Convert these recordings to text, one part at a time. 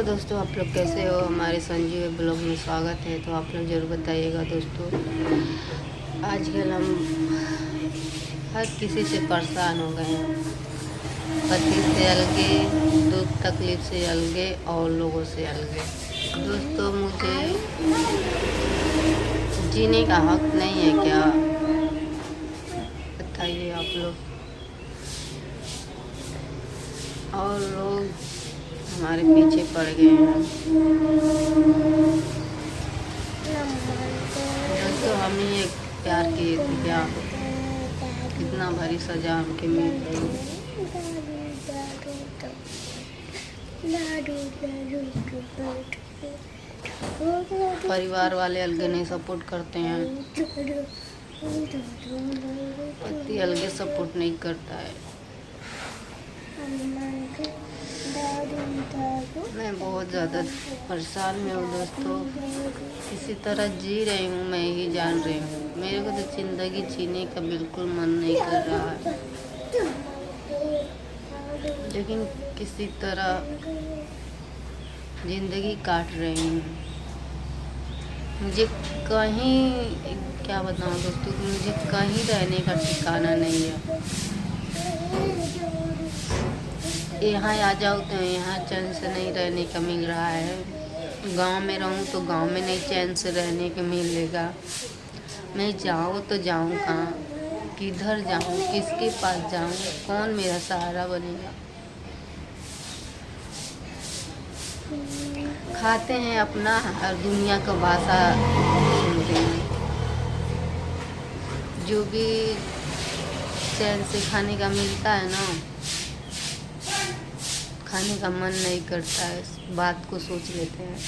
Hello दोस्तों, आप लोग कैसे हो। हमारे संजीव ब्लॉग में स्वागत है। तो आप लोग ज़रूर बताइएगा दोस्तों। आजकल हम हर किसी से परेशान हो गए हैं। पति से अलगे, दुख तकलीफ से अलगे और लोगों से अलगे। दोस्तों, मुझे जीने का हक नहीं है क्या? बताइए आप लोग। और लोग हमारे पीछे पड़ गए हैं। दोस्तों, हम ही एक प्यार किए थे क्या? कितना भारी सजा हमके मिल रही है। परिवार वाले अलगे नहीं सपोर्ट करते हैं, पति अलगे सपोर्ट नहीं करता है। मैं बहुत ज़्यादा परेशान में हूँ दोस्तों। किसी तरह जी रही हूँ, मैं ही जान रही हूँ। मेरे को तो ज़िंदगी जीने का बिल्कुल मन नहीं कर रहा है, लेकिन किसी तरह ज़िंदगी काट रही हूँ। मुझे कहीं, क्या बताऊँ दोस्तों, मुझे कहीं रहने का ठिकाना नहीं है। यहाँ आ जाओ तो यहाँ चैन से नहीं रहने का मिल रहा है। गांव में रहूँ तो गांव में नहीं चैन से रहने का मिलेगा। मैं जाऊँ तो जाऊँ कहाँ, किधर जाऊँ, किसके पास जाऊँ, कौन मेरा सहारा बनेगा। खाते हैं अपना और दुनिया का भाषा सुनते हैं। जो भी चैन से खाने का मिलता है ना, खाने का मन नहीं करता है। इस बात को सोच लेते हैं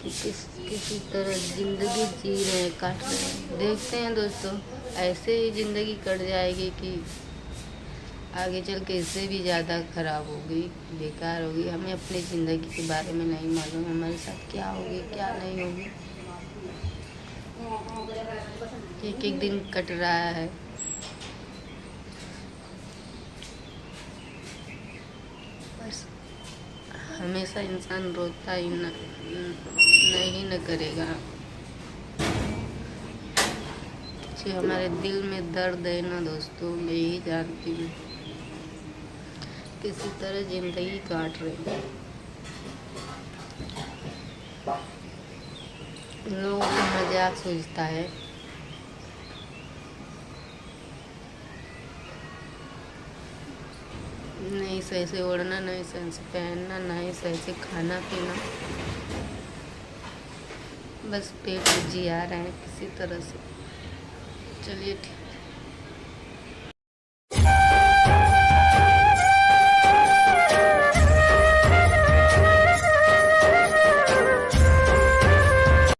कि किसी तरह ज़िंदगी जी रहे हैं, काट रहे हैं। देखते हैं दोस्तों, ऐसे ही ज़िंदगी कट जाएगी कि आगे चल के इससे भी ज़्यादा ख़राब होगी, बेकार होगी। हमें अपनी ज़िंदगी के बारे में नहीं मालूम हमारे साथ क्या होगी क्या नहीं होगी। एक एक दिन कट रहा है। बस हमेशा इंसान रोता ही नहीं न करेगा। जो हमारे दिल में दर्द है ना दोस्तों, मैं यही जानती हूँ। किसी तरह जिंदगी काट रही है। लोगों को मजाक सूझता है। नहीं सही से ओढ़ना, नहीं सही से पहनना, नहीं सही से खाना पीना। बस पेट जिया रहे हैं किसी तरह से। चलिए ठीक।